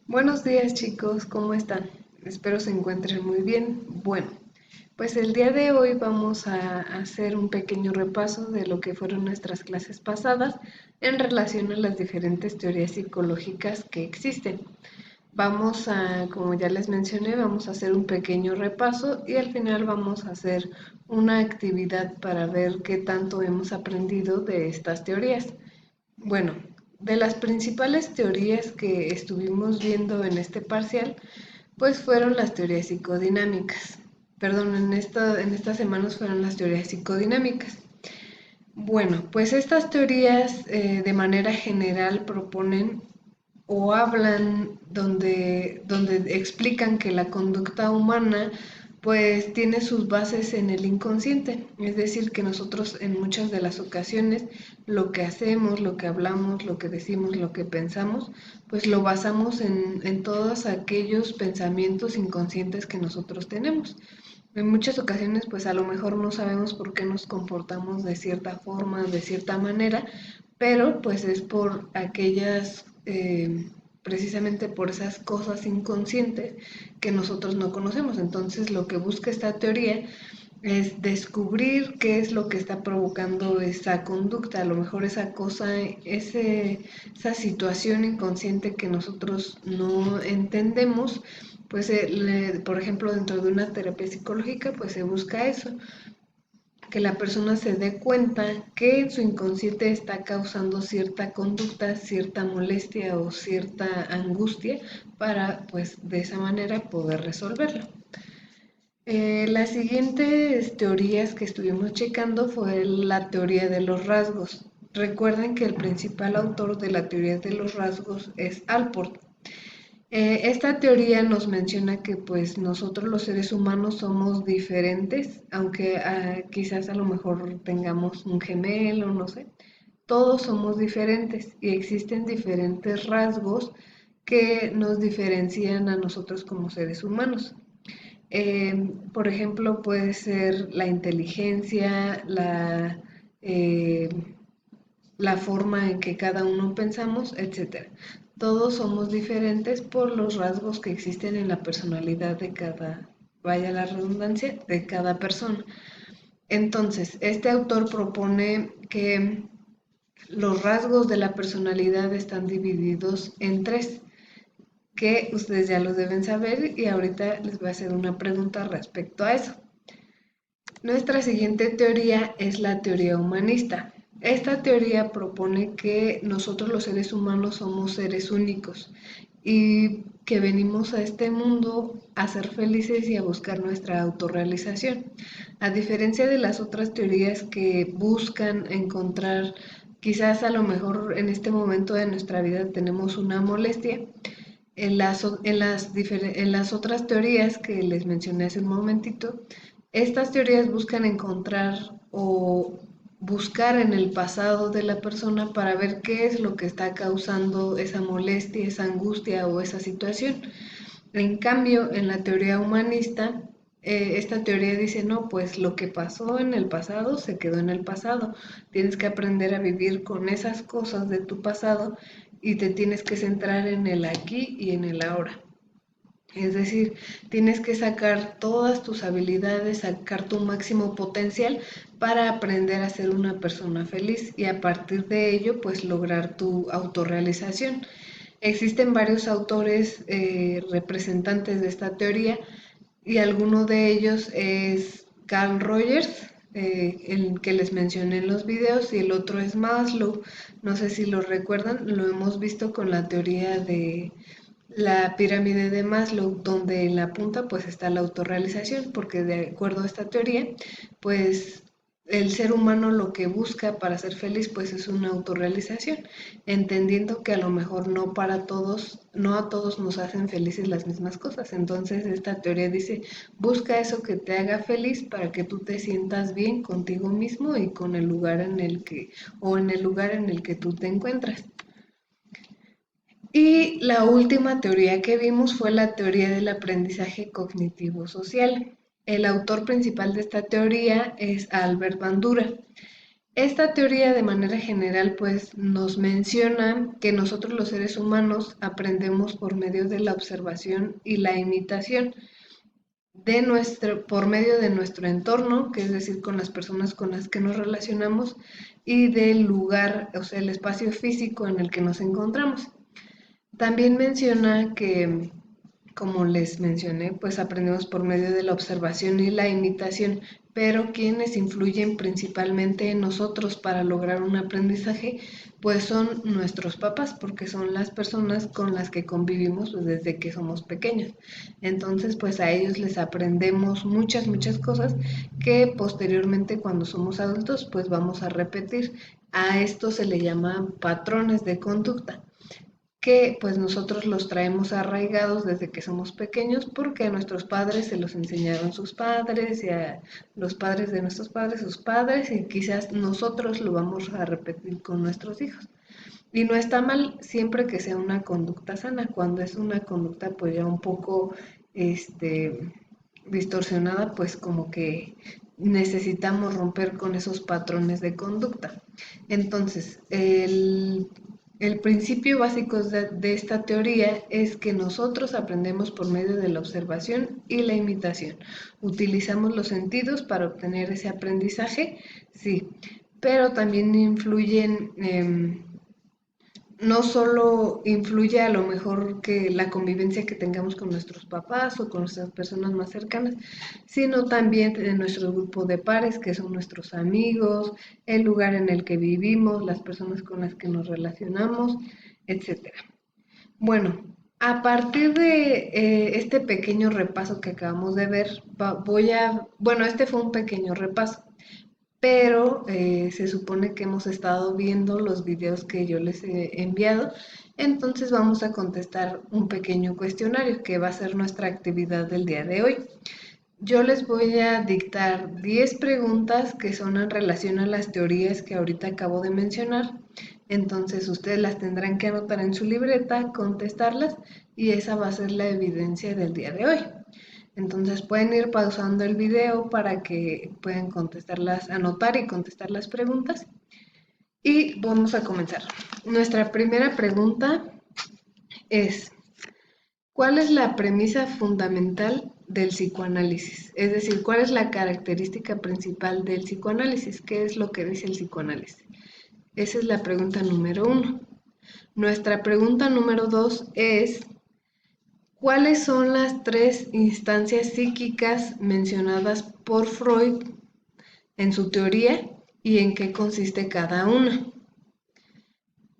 Buenos días chicos, ¿cómo están? Espero se encuentren muy bien. Bueno, pues el día de hoy vamos a hacer un pequeño repaso de lo que fueron nuestras clases pasadas en relación a las diferentes teorías psicológicas que existen. Vamos a, como ya les mencioné, vamos a hacer un pequeño repaso y al final vamos a hacer una actividad para ver qué tanto hemos aprendido de estas teorías. Bueno, de las principales teorías que estuvimos viendo en este parcial, pues fueron las teorías psicodinámicas. Perdón, en estas semanas fueron las teorías psicodinámicas. Bueno, pues estas teorías de manera general proponen o hablan donde explican que la conducta humana pues tiene sus bases en el inconsciente, es decir, que nosotros en muchas de las ocasiones lo que hacemos, lo que hablamos, lo que decimos, lo que pensamos, pues lo basamos en todos aquellos pensamientos inconscientes que nosotros tenemos. En muchas ocasiones, pues a lo mejor no sabemos por qué nos comportamos de cierta forma, de cierta manera, pero pues es por aquellas, precisamente por esas cosas inconscientes que nosotros no conocemos. Entonces, lo que busca esta teoría es descubrir qué es lo que está provocando esa conducta, a lo mejor esa cosa, esa situación inconsciente que nosotros no entendemos, pues por ejemplo dentro de una terapia psicológica pues se busca eso, que la persona se dé cuenta que en su inconsciente está causando cierta conducta, cierta molestia o cierta angustia para pues de esa manera poder resolverlo. Las siguientes teorías que estuvimos checando fue la teoría de los rasgos. Recuerden que el principal autor de la teoría de los rasgos es Alport. Esta teoría nos menciona que pues nosotros los seres humanos somos diferentes, aunque quizás a lo mejor tengamos un gemelo, no sé. Todos somos diferentes y existen diferentes rasgos que nos diferencian a nosotros como seres humanos. Por ejemplo, puede ser la inteligencia, eh, la forma en que cada uno pensamos, etcétera. Todos somos diferentes por los rasgos que existen en la personalidad de cada, vaya la redundancia, de cada persona. Entonces, este autor propone que los rasgos de la personalidad están divididos en tres, que ustedes ya lo deben saber y ahorita les voy a hacer una pregunta respecto a eso. Nuestra siguiente teoría es la teoría humanista. Esta teoría propone que nosotros los seres humanos somos seres únicos y que venimos a este mundo a ser felices y a buscar nuestra autorrealización. A diferencia de las otras teorías que buscan encontrar, quizás a lo mejor en este momento de nuestra vida tenemos una molestia, en las otras teorías que les mencioné hace un momentito, estas teorías buscan encontrar o buscar en el pasado de la persona para ver qué es lo que está causando esa molestia, esa angustia o esa situación. En cambio, en la teoría humanista, esta teoría dice, no, pues lo que pasó en el pasado se quedó en el pasado. Tienes que aprender a vivir con esas cosas de tu pasado y te tienes que centrar en el aquí y en el ahora. Es decir, tienes que sacar todas tus habilidades, sacar tu máximo potencial para aprender a ser una persona feliz y a partir de ello, pues lograr tu autorrealización. Existen varios autores representantes de esta teoría y alguno de ellos es Carl Rogers, el que les mencioné en los videos, y el otro es Maslow. No sé si lo recuerdan, lo hemos visto con la teoría de la pirámide de Maslow, donde en la punta pues está la autorrealización, porque de acuerdo a esta teoría, pues el ser humano lo que busca para ser feliz pues es una autorrealización, entendiendo que a lo mejor no para todos, no a todos nos hacen felices las mismas cosas. Entonces esta teoría dice, busca eso que te haga feliz para que tú te sientas bien contigo mismo y con el lugar en el que, o en el lugar en el que tú te encuentras. Y la última teoría que vimos fue la teoría del aprendizaje cognitivo social. El autor principal de esta teoría es Albert Bandura. Esta teoría de manera general pues nos menciona que nosotros los seres humanos aprendemos por medio de la observación y la imitación por medio de nuestro entorno, que es decir, con las personas con las que nos relacionamos y del lugar, o sea, el espacio físico en el que nos encontramos. También menciona que, como les mencioné, pues aprendemos por medio de la observación y la imitación, pero quienes influyen principalmente en nosotros para lograr un aprendizaje, pues son nuestros papás, porque son las personas con las que convivimos pues, desde que somos pequeños. Entonces, pues a ellos les aprendemos muchas cosas que posteriormente cuando somos adultos, pues vamos a repetir. A esto se le llama patrones de conducta que pues nosotros los traemos arraigados desde que somos pequeños porque a nuestros padres se los enseñaron sus padres y a los padres de nuestros padres sus padres y quizás nosotros lo vamos a repetir con nuestros hijos. Y no está mal siempre que sea una conducta sana, cuando es una conducta pues ya un poco este, distorsionada, pues como que necesitamos romper con esos patrones de conducta. Entonces, el principio básico de esta teoría es que nosotros aprendemos por medio de la observación y la imitación. Utilizamos los sentidos para obtener ese aprendizaje, sí, pero también influyen no solo influye a lo mejor que la convivencia que tengamos con nuestros papás o con nuestras personas más cercanas, sino también en nuestro grupo de pares, que son nuestros amigos, el lugar en el que vivimos, las personas con las que nos relacionamos, etcétera. Bueno, a partir de este pequeño repaso que acabamos de ver, bueno, este fue un pequeño repaso pero se supone que hemos estado viendo los videos que yo les he enviado, entonces vamos a contestar un pequeño cuestionario que va a ser nuestra actividad del día de hoy. Yo les voy a dictar 10 preguntas que son en relación a las teorías que ahorita acabo de mencionar. Entonces ustedes las tendrán que anotar en su libreta, contestarlas y esa va a ser la evidencia del día de hoy. Entonces pueden ir pausando el video para que puedan anotar y contestar las preguntas. Y vamos a comenzar. Nuestra primera pregunta es, ¿cuál es la premisa fundamental del psicoanálisis? Es decir, ¿cuál es la característica principal del psicoanálisis? ¿Qué es lo que dice el psicoanálisis? Esa es la pregunta número 1. Nuestra pregunta número 2 es, ¿cuáles son las 3 instancias psíquicas mencionadas por Freud en su teoría y en qué consiste cada una?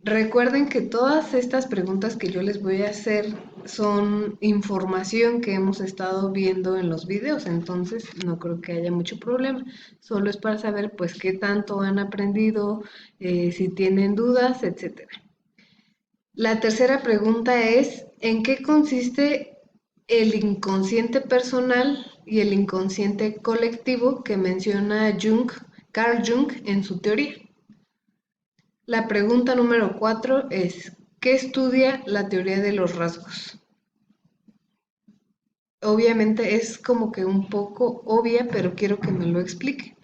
Recuerden que todas estas preguntas que yo les voy a hacer son información que hemos estado viendo en los videos, entonces no creo que haya mucho problema. Solo es para saber pues qué tanto han aprendido, si tienen dudas, etcétera. La tercera pregunta es, ¿en qué consiste el inconsciente personal y el inconsciente colectivo que menciona Carl Jung en su teoría? La pregunta número 4 es, ¿qué estudia la teoría de los rasgos? Obviamente es como que un poco obvia, pero quiero que me lo expliquen.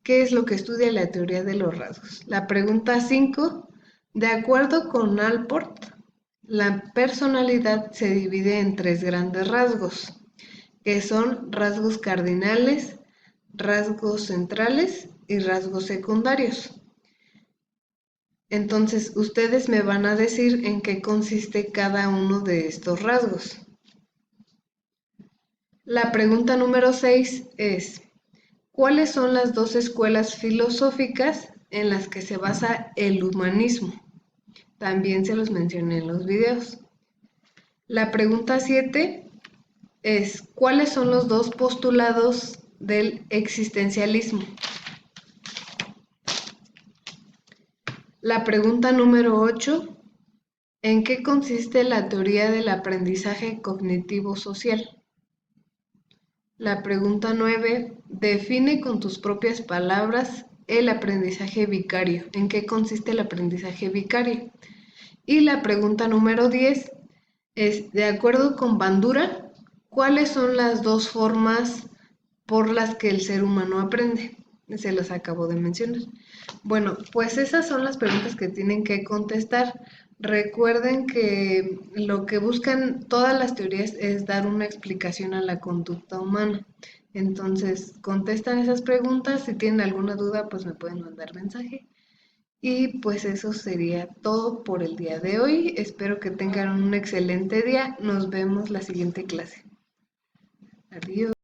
¿Qué es lo que estudia la teoría de los rasgos? La pregunta 5, de acuerdo con Allport, la personalidad se divide en 3 grandes rasgos, que son rasgos cardinales, rasgos centrales y rasgos secundarios. Entonces, ustedes me van a decir en qué consiste cada uno de estos rasgos. La pregunta número 6 es, ¿cuáles son las 2 escuelas filosóficas en las que se basa el humanismo? También se los mencioné en los videos. La pregunta 7 es, ¿cuáles son los 2 postulados del existencialismo? La pregunta número 8, ¿en qué consiste la teoría del aprendizaje cognitivo social? La pregunta 9, define con tus propias palabras el aprendizaje vicario. ¿En qué consiste el aprendizaje vicario? Y la pregunta número 10 es, de acuerdo con Bandura, ¿cuáles son las 2 formas por las que el ser humano aprende? Se los acabo de mencionar. Bueno, pues esas son las preguntas que tienen que contestar. Recuerden que lo que buscan todas las teorías es dar una explicación a la conducta humana. Entonces, contestan esas preguntas. Si tienen alguna duda, pues me pueden mandar mensaje. Y pues eso sería todo por el día de hoy. Espero que tengan un excelente día. Nos vemos la siguiente clase. Adiós.